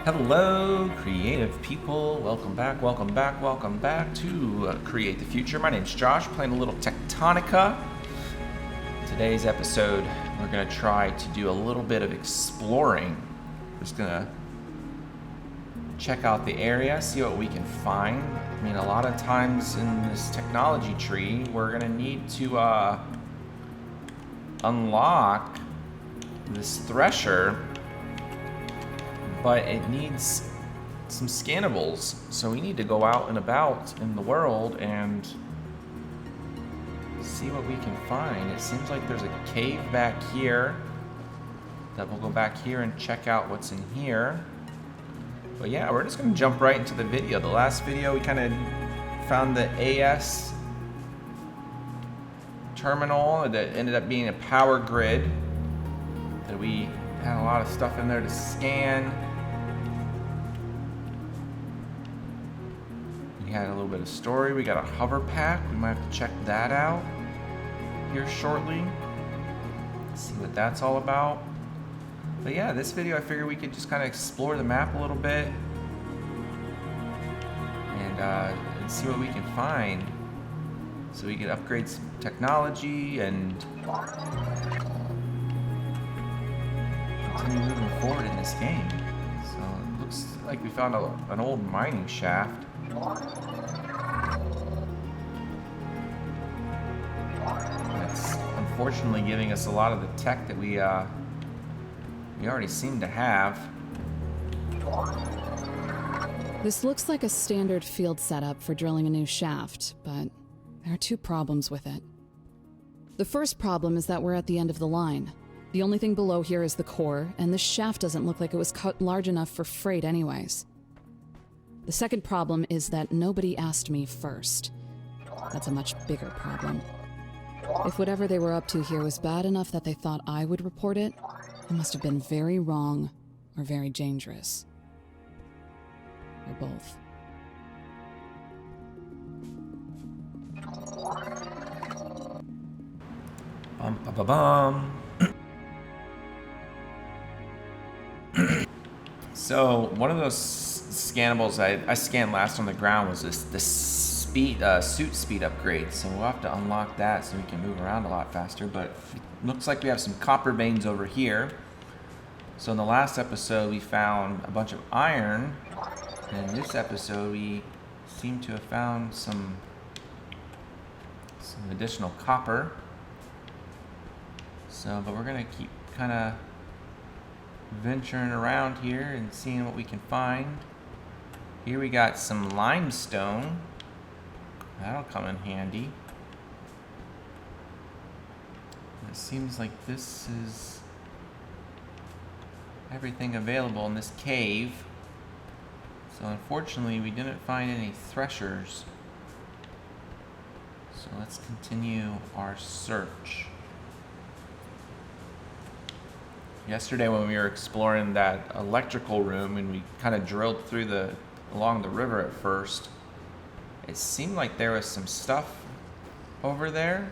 Hello, creative people. Welcome back to Create the Future. My name's Josh, playing a little Techtonica. Today's episode, we're going to try to do a little bit of exploring. We're just going to check out the area, see what we can find. I mean, a lot of times in this technology tree, we're going to need to unlock this thresher, but it needs some scannables, so we need to go out and about in the world and see what we can find. It seems like there's a cave back here that we'll go back here and check out what's in here. But yeah, we're just gonna jump right into the video. The last video we kind of found the AS terminal that ended up being a power grid that we had a lot of stuff in there to scan. We had a little bit of story. We got a hover pack. We might have to check that out here shortly. See what that's all about. But yeah, this video I figured we could just kind of explore the map a little bit and see what we can find, so we can upgrade some technology and continue moving forward in this game. So it looks like we found an old mining shaft. That's unfortunately giving us a lot of the tech that we already seem to have. This looks like a standard field setup for drilling a new shaft, but there are two problems with it. The first problem is that we're at the end of the line. The only thing below here is the core, and this shaft doesn't look like it was cut large enough for freight anyways. The second problem is that nobody asked me first. That's a much bigger problem. If whatever they were up to here was bad enough that they thought I would report it, it must have been very wrong or very dangerous. Or both. Bum. So one of those scannables I scanned last on the ground was this suit speed upgrade. So we'll have to unlock that so we can move around a lot faster. But it looks like we have some copper veins over here. So in the last episode we found a bunch of iron, and in this episode we seem to have found some additional copper. So, but we're gonna keep kind of venturing around here and seeing what we can find. Here we got some limestone. That'll come in handy. It seems like this is everything available in this cave. So unfortunately we didn't find any threshers. So let's continue our search. Yesterday when we were exploring that electrical room and we kind of drilled through along the river at first, it seemed like there was some stuff over there.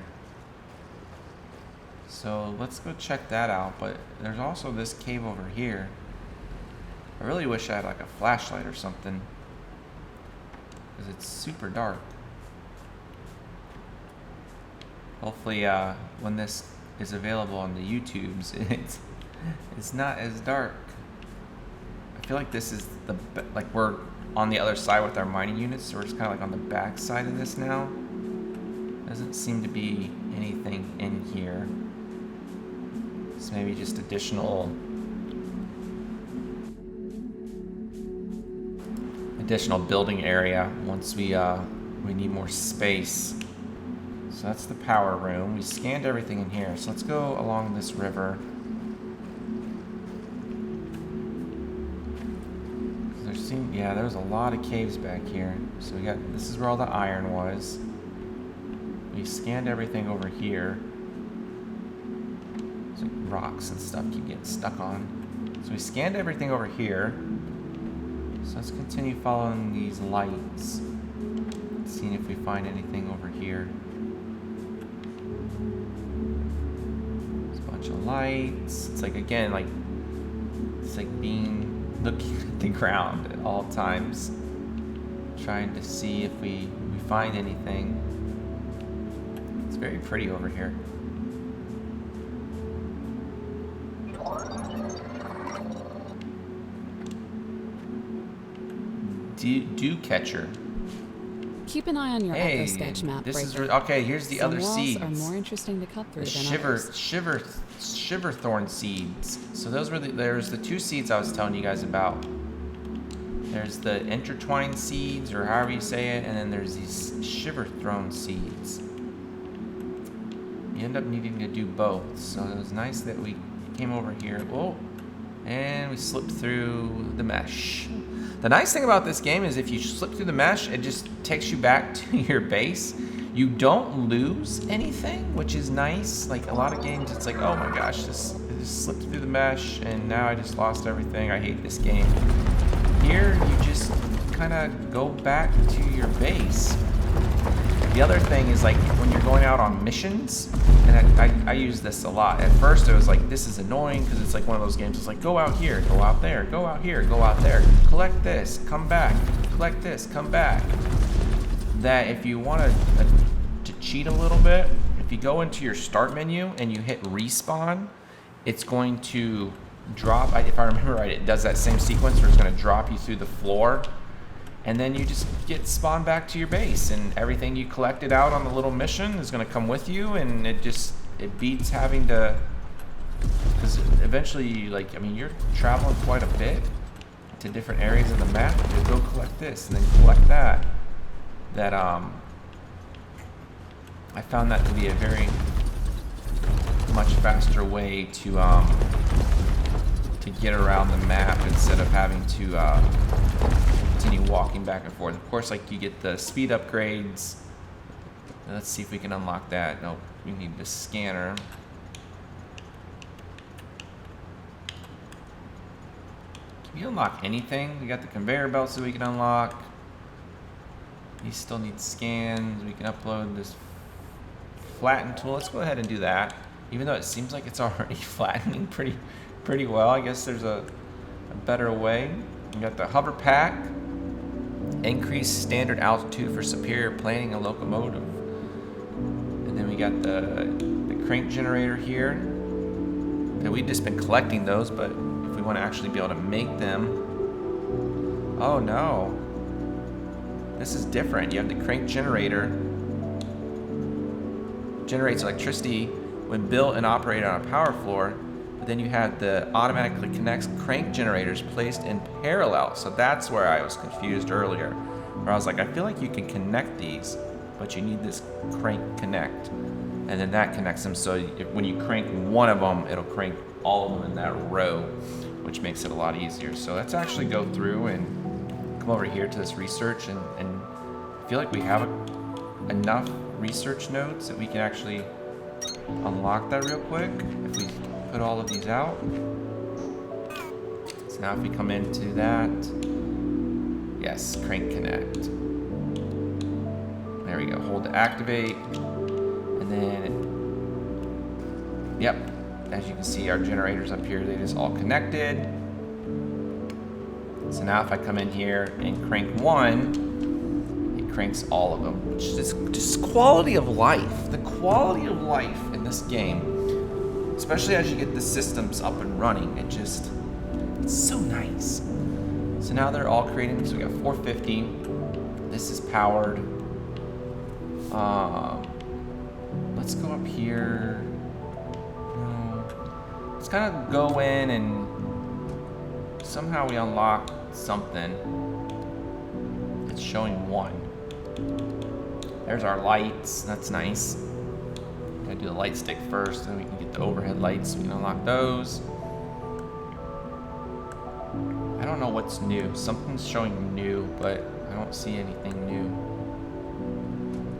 So let's go check that out. But there's also this cave over here. I really wish I had like a flashlight or something, because it's super dark. Hopefully when this is available on the YouTubes, it's not as dark. I feel like this is like we're on the other side with our mining units, so we're just kind of like on the back side of this now. Doesn't seem to be anything in here. It's maybe just additional building area once we need more space. So that's the power room. We scanned everything in here. So let's go along this river. There's a lot of caves back here. So this is where all the iron was. We scanned everything over here. So rocks and stuff keep getting stuck on. So we scanned everything over here. So let's continue following these lights, seeing if we find anything over here. There's a bunch of lights. It's like, again, like, it's like being looking at the ground at all times, trying to see if we find anything. It's very pretty over here. Dew catcher. Keep an eye on your Hey, echo sketch map. this is Breaker. okay. Here's the Some other walls seeds. are more interesting to cut through The than others. Shiverthorn Seeds. So those were there's the 2 seeds I was telling you guys about. There's the intertwined seeds, or however you say it, and then there's these Shiverthorn Seeds. You end up needing to do both. So it was nice that we came over here. Oh, and we slipped through the mesh. The nice thing about this game is if you slip through the mesh, it just takes you back to your base. You don't lose anything, which is nice. Like a lot of games, it's like, oh my gosh, I just slipped through the mesh and now I just lost everything. I hate this game. Here, you just kind of go back to your base. The other thing is like when you're going out on missions, and I use this a lot. At first, it was like, this is annoying because it's like one of those games. It's like, go out here, go out there, go out here, go out there, collect this, come back, collect this, come back. That if you want to cheat a little bit, if you go into your start menu and you hit respawn, it's going to drop. If I remember right, it does that same sequence where it's going to drop you through the floor. And then you just get spawned back to your base, and everything you collected out on the little mission is going to come with you, and it beats having to, because eventually, like, I mean, you're traveling quite a bit to different areas of the map. You go collect this, and then collect that. I found that to be a very much faster way to get around the map instead of having to continue walking back and forth. Of course, like, you get the speed upgrades. Let's see if we can unlock that. No, we need the scanner. Can we unlock anything? We got the conveyor belts that we can unlock. You still need scans. We can upload this flatten tool. Let's go ahead and do that. Even though it seems like it's already flattening pretty well. I guess there's a better way. We got the hover pack. Increased standard altitude for superior planing and locomotive. And then we got the crank generator here. And we've just been collecting those, but if we want to actually be able to make them. Oh no. This is different. You have the crank generator. Generates electricity when built and operated on a power floor. But then you have the automatically connects crank generators placed in parallel. So that's where I was confused earlier, where I was like, I feel like you can connect these, but you need this crank connect. And then that connects them, so when you crank one of them, it'll crank all of them in that row, which makes it a lot easier. So let's actually go through and come over here to this research, and I feel like we have enough research nodes that we can actually unlock that real quick if we put all of these out. So now if we come into that, yes, crank connect. There we go, hold to activate, and then, yep, as you can see, our generators up here, they just all connected. So now if I come in here and crank one, it cranks all of them, which is just quality of life. The quality of life in this game, especially as you get the systems up and running, it's so nice. So now they're all creating, so we got 450. This is powered. Let's go up here. Let's kind of go in and somehow we unlock something. It's showing 1. There's our lights, that's nice. Gotta do the light stick first, then we can get the overhead lights. We can unlock those. I don't know what's new. Something's showing new, but I don't see anything new.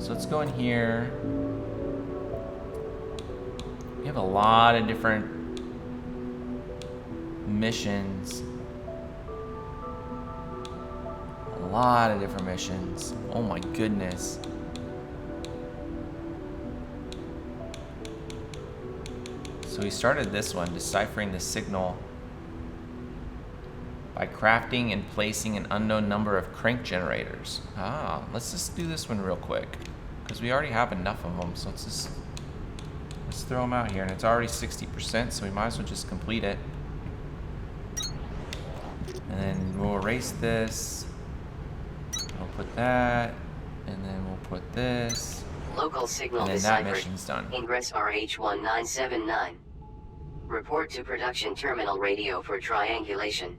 So let's go in here. We have a lot of different missions. A lot of different missions. Oh my goodness. So we started this one, deciphering the signal by crafting and placing an unknown number of crank generators. Let's just do this one real quick, because we already have enough of them. So let's throw them out here, and it's already 60%, so we might as well just complete it. And then we'll erase this. We'll put that, and then we'll put this. Local signal And then that deciphered. mission's done. Ingress RH1979. Report to production terminal radio for triangulation.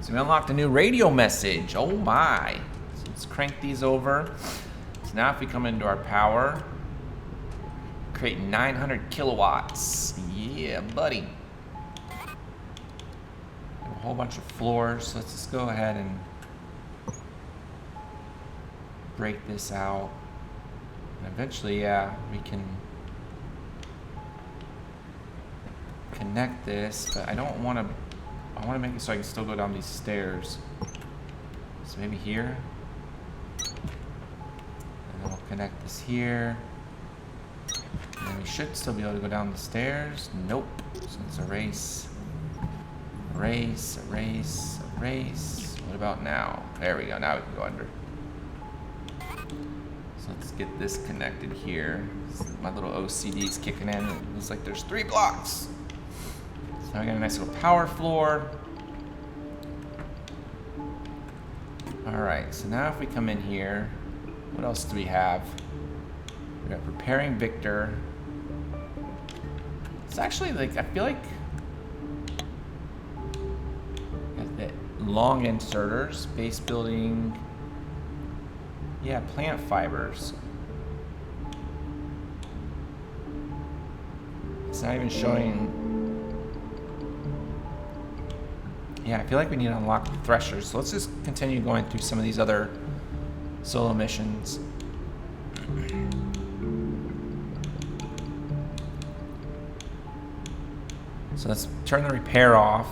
So we unlocked a new radio message. Oh my. So let's crank these over. So now if we come into our power, create 900 kilowatts. Yeah, buddy. A whole bunch of floors. So let's just go ahead and break this out. And eventually, yeah, we can connect this, but I don't want to. I want to make it so I can still go down these stairs. So maybe here. And then we'll connect this here. And then we should still be able to go down the stairs. Nope. So let's erase. Erase, erase, erase. What about now? There we go. Now we can go under. So let's get this connected here. My little OCD is kicking in. It looks like there's 3 blocks. So now we got a nice little power floor. Alright, so now if we come in here, what else do we have? We got preparing Victor. It's actually like, I feel like got the long inserters, base building. Yeah, plant fibers. It's not even showing. Yeah, I feel like we need to unlock the threshers. So let's just continue going through some of these other solo missions. So let's turn the repair off.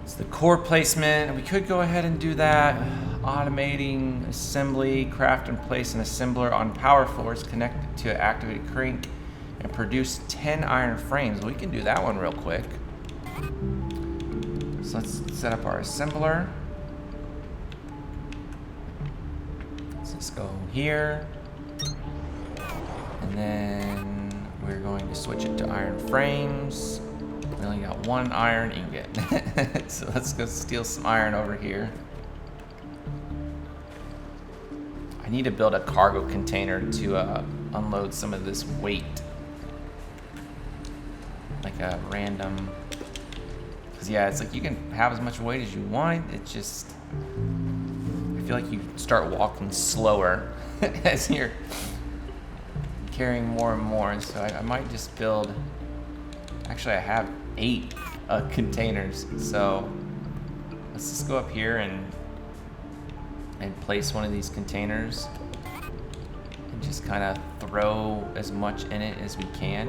It's the core placement. We could go ahead and do that. Automating assembly, craft and place an assembler on power floors connected to an activated crank and produce 10 iron frames. We can do that one real quick. So let's set up our assembler. Let's just go here. And then we're going to switch it to iron frames. We only got 1 iron ingot. So let's go steal some iron over here. I need to build a cargo container to unload some of this weight. Like a random. Because yeah, it's like you can have as much weight as you want. It just, I feel like you start walking slower as you're carrying more and more. And so I might just build, actually I have 8 containers. So let's just go up here and place one of these containers and just kind of throw as much in it as we can.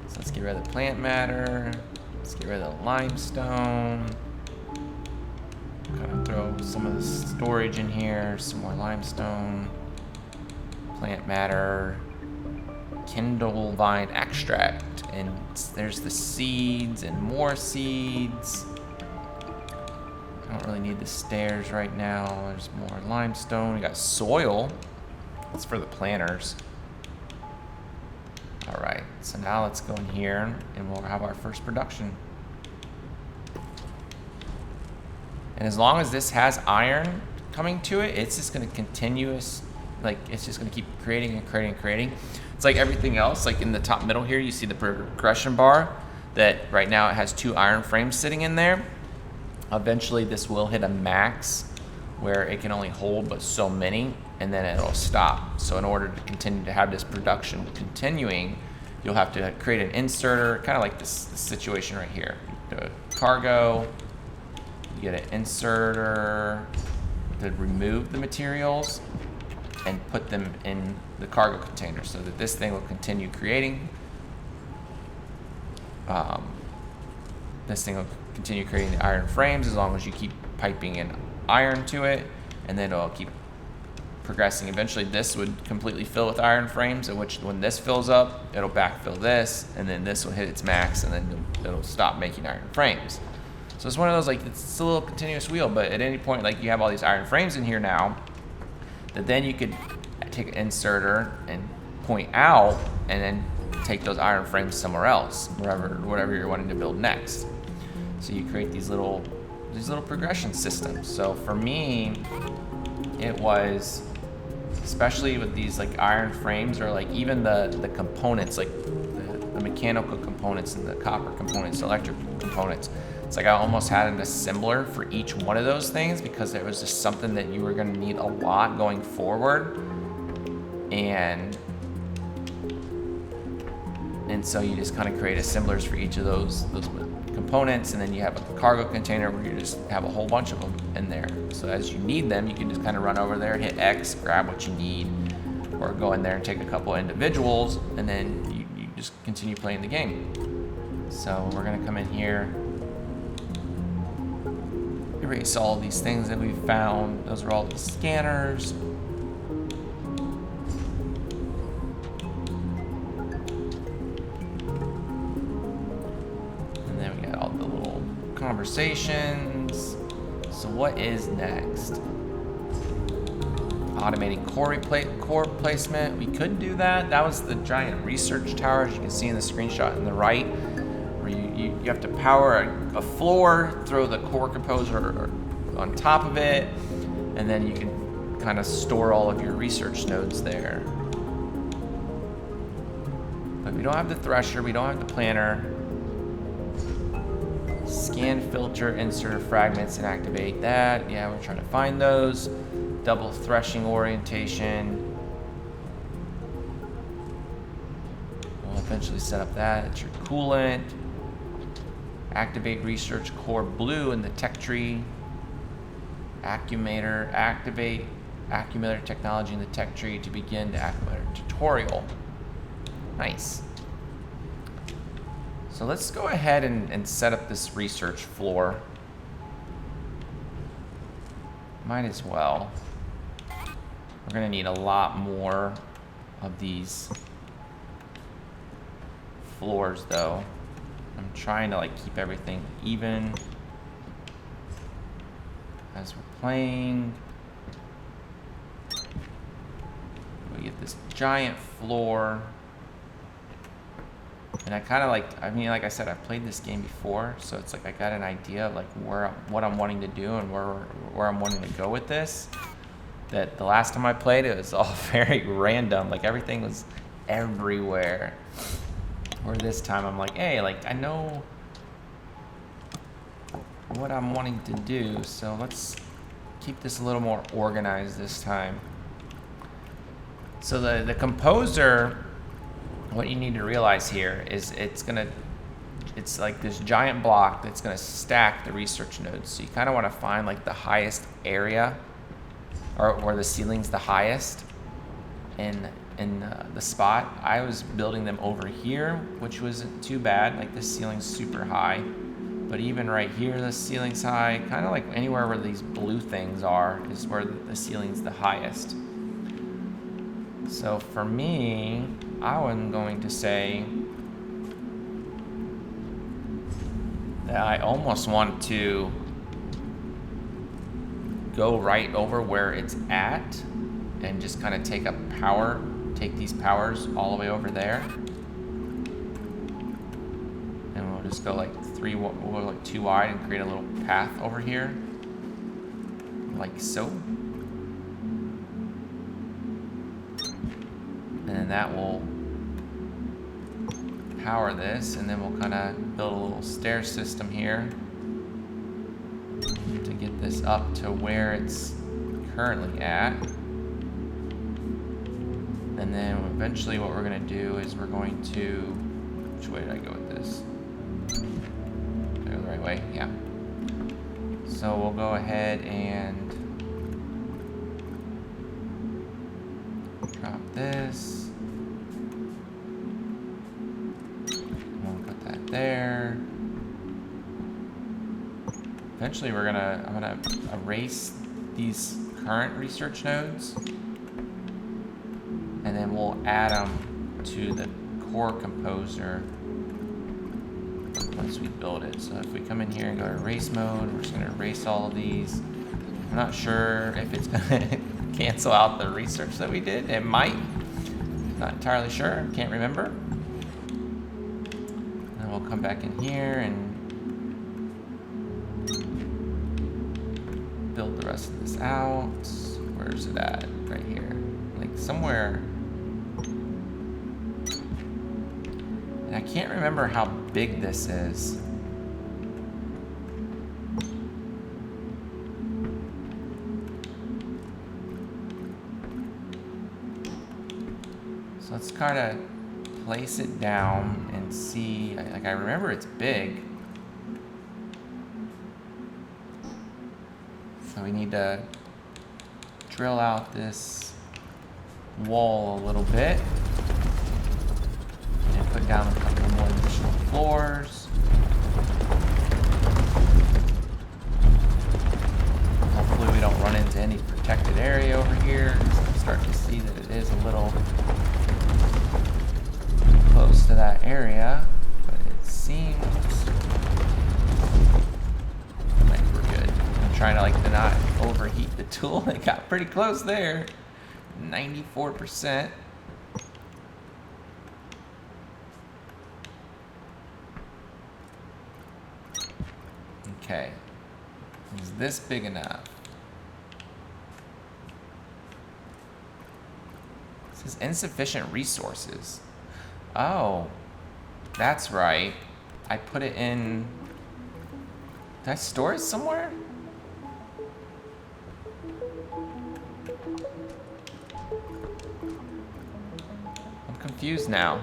So let's get rid of the plant matter. Let's get rid of the limestone. Kind of throw some of the storage in here, some more limestone, plant matter, kindle vine extract. And there's the seeds and more seeds. I don't really need the stairs right now. There's more limestone. We got soil. That's for the planters. All right, so now let's go in here and we'll have our first production. And as long as this has iron coming to it, it's just gonna continuous, like it's just gonna keep creating and creating and creating. It's like everything else, like in the top middle here, you see the progression bar that right now it has 2 iron frames sitting in there. Eventually this will hit a max where it can only hold but so many, and then it'll stop. So in order to continue to have this production continuing, you'll have to create an inserter, kind of like this situation right here. The cargo, you get an inserter to remove the materials and put them in the cargo container so that this thing will continue creating. This thing will continue creating the iron frames as long as you keep piping in iron to it, and then it'll keep progressing. Eventually this would completely fill with iron frames, in which when this fills up, it'll backfill this, and then this will hit its max, and then it'll stop making iron frames. So it's one of those, like, it's a little continuous wheel, but at any point, like, you have all these iron frames in here now, that then you could take an inserter and point out, and then take those iron frames somewhere else, whatever you're wanting to build next. So you create these little progression systems. So for me, it was, especially with these like iron frames, or like even the components, like the mechanical components and the copper components, electric components. It's like I almost had an assembler for each one of those things, because it was just something that you were going to need a lot going forward. And so you just kind of create assemblers for each of those components, and then you have a cargo container where you just have a whole bunch of them in there. So as you need them, you can just kind of run over there, hit X, grab what you need, or go in there and take a couple of individuals, and then you just continue playing the game. So we're gonna come in here, erase all of these things that we've found. Those are all the scanners. Conversations. So what is next? Automating core placement. We could do that. That was the giant research tower, as you can see in the screenshot on the right, where you have to power a floor, throw the core composer on top of it, and then you can kind of store all of your research nodes there. But we don't have the thresher, we don't have the planner. Scan, filter, insert fragments, and activate that. Yeah, we're trying to find those. Double threshing orientation. We'll eventually set up that. It's your coolant. Activate research core blue in the tech tree. Accumulator. Activate accumulator technology in the tech tree to begin the accumulator tutorial. Nice. So let's go ahead and set up this research floor. Might as well. We're gonna need a lot more of these floors though. I'm trying to like keep everything even as we're playing. We get this giant floor. And I kind of like, I mean, like I said, I've played this game before, so it's like I got an idea of like what I'm wanting to do and where I'm wanting to go with this. That the last time I played it was all very random, like everything was everywhere. Or this time I'm like, hey, like I know what I'm wanting to do, so let's keep this a little more organized this time. So the composer, what you need to realize here is it's like this giant block that's gonna stack the research nodes. So you kind of want to find like the highest area, or where the ceiling's the highest in the spot. I was building them over here, which wasn't too bad. Like this ceiling's super high, but even right here the ceiling's high. Kind of like anywhere where these blue things are is where the ceiling's the highest. So for me, I'm going to say that I almost want to go right over where it's at and just kind of take these powers all the way over there. And we'll just go like we'll go like 2 wide and create a little path over here, like so. And then that will power this, and then we'll kind of build a little stair system here to get this up to where it's currently at. And then eventually what we're going to do is we're going to, which way did I go with this? Did I go the right way? Yeah. So we'll go ahead and drop this. There. Eventually I'm gonna erase these current research nodes and then we'll add them to the core composer once we build it. So if we come in here and go to erase mode, we're just going to erase all of these. I'm not sure if it's going to cancel out the research that we did. It might. Not entirely sure. Can't remember. And we'll come back in here and build the rest of this out. Where's it at? Right here. Like somewhere. And I can't remember how big this is. So let's kind of place it down and see. Like, I remember it's big. So we need to drill out this wall a little bit and put down a couple more additional floors. Hopefully we don't run into any protected area over here. I'm starting to see that it is a little close to that area, but it seems like we're good. I'm trying to to not overheat the tool. It got pretty close there. 94%. Okay. Is this big enough? It says insufficient resources. Oh, that's right. I put it in. Did I store it somewhere? I'm confused now.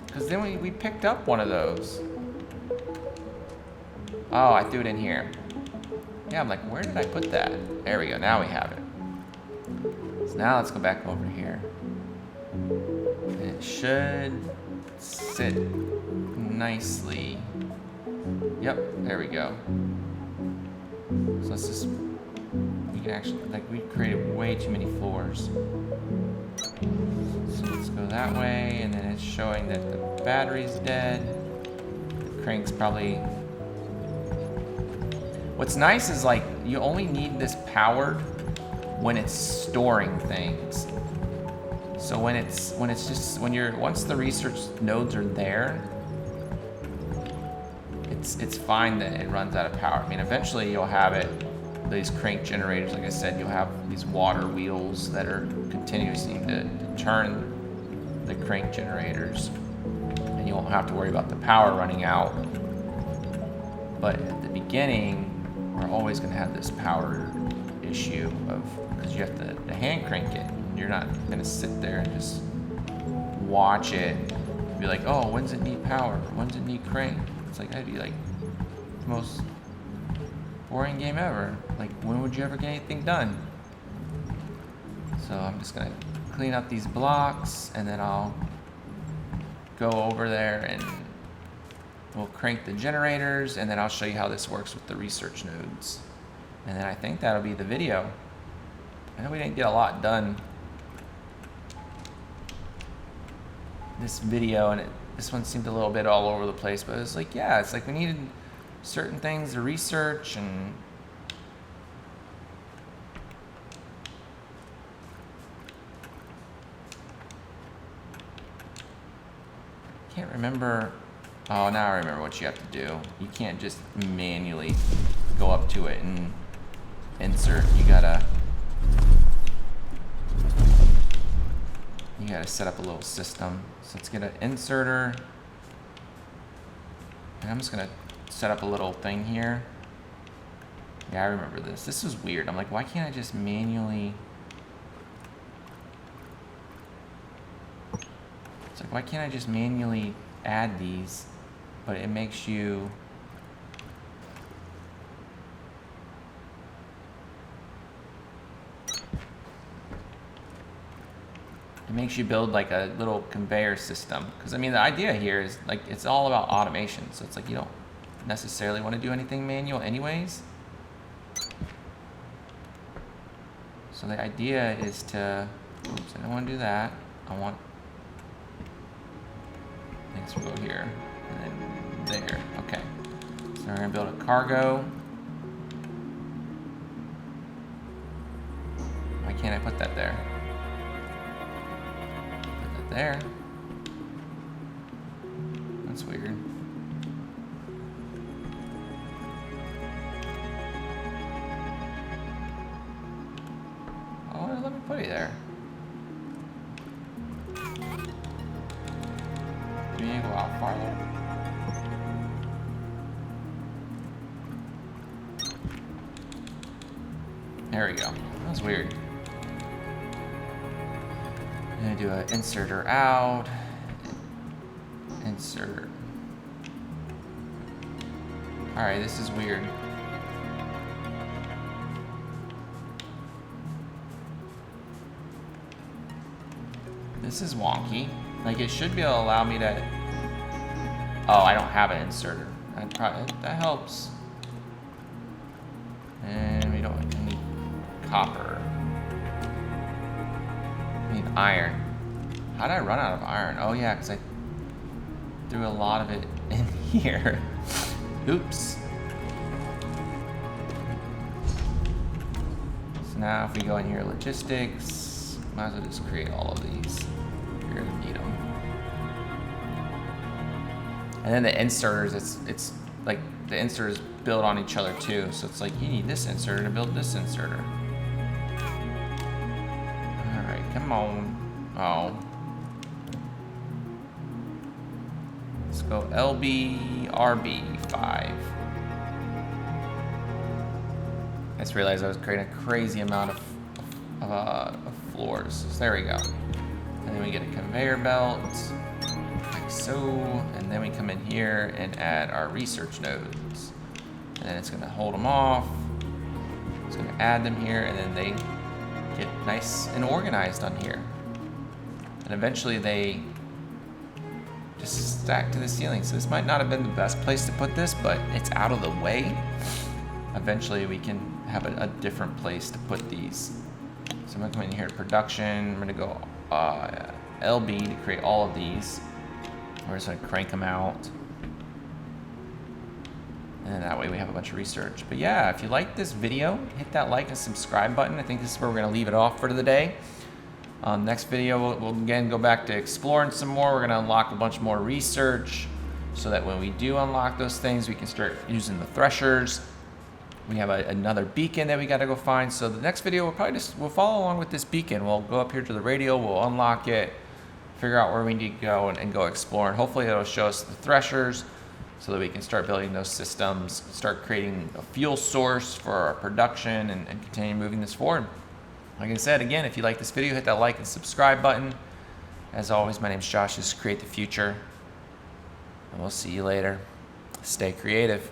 Because then we picked up one of those. Oh, I threw it in here. Yeah, I'm like, where did I put that? There we go. Now we have it. So now let's go back over here. And it should sit nicely. Yep, there we go. So let's just, we can actually, we created way too many floors. So let's go that way, and then it's showing that the battery's dead. The crank's probably, what's nice is you only need this powered when it's storing things. So once the research nodes are there, it's fine that it runs out of power. I mean, eventually you'll have these crank generators, like I said, you'll have these water wheels that are continuously to turn the crank generators, and you won't have to worry about the power running out. But at the beginning, we're always going to have this power issue because you have to hand crank it. You're not going to sit there and just watch it and be like, oh, when's it need power? When's it need crank? It's that'd be the most boring game ever. When would you ever get anything done? So I'm just going to clean up these blocks, and then I'll go over there and we'll crank the generators, and then I'll show you how this works with the research nodes. And then I think that'll be the video. I know we didn't get a lot done this video, and this one seemed a little bit all over the place, but it was yeah, it's we needed certain things to research, and can't remember. Oh, now I remember what you have to do. You can't just manually go up to it and insert. You gotta set up a little system. So let's get an inserter. And I'm just gonna set up a little thing here. Yeah, I remember this. This is weird. I'm why can't I just manually? It's why can't I just manually add these? But it makes you build a little conveyor system. Because I mean, the idea here is it's all about automation. So it's you don't necessarily want to do anything manual anyways. So the idea is to, oops, I don't want to do that. I want things to go here and then there. Okay. So we're going to build a cargo. Why can't I put that there? Put that there. That's weird. Oh, let me put it there. Do you need to go out farther? There we go. That was weird. I'm gonna do an inserter out. Insert. Alright, this is weird. This is wonky. Like, it should be able to allow me to... Oh, I don't have an inserter. That helps. And we don't need copper. We need iron. How did I run out of iron? Oh yeah, because I threw a lot of it in here. Oops. So now if we go in here, logistics, might as well just create all of these. You're gonna need them. And then the inserters, it's like the inserters build on each other too. So it's like you need this inserter to build this inserter. All right, come on. Oh. Let's go LBRB5. I just realized I was creating a crazy amount of floors. So there we go. And then we get a conveyor belt, like so. And then we come in here and add our research nodes. And then it's gonna hold them off. It's gonna add them here, and then they get nice and organized on here. And eventually they just stack to the ceiling. So this might not have been the best place to put this, but it's out of the way. Eventually we can have a different place to put these. So I'm gonna come in here to production. I'm gonna go LB to create all of these. We're just gonna crank them out. And then that way we have a bunch of research. But yeah, if you like this video, hit that like and subscribe button. I think this is where we're gonna leave it off for today. Next video, we'll again go back to exploring some more. We're gonna unlock a bunch more research so that when we do unlock those things, we can start using the threshers. We have another beacon that we gotta go find. So the next video, we'll follow along with this beacon. We'll go up here to the radio, we'll unlock it, figure out where we need to go and go explore. And hopefully it'll show us the threshers so that we can start building those systems, start creating a fuel source for our production and continue moving this forward. Like I said, again, if you like this video, hit that like and subscribe button. As always, my name's Josh. This is Create the Future. And we'll see you later. Stay creative.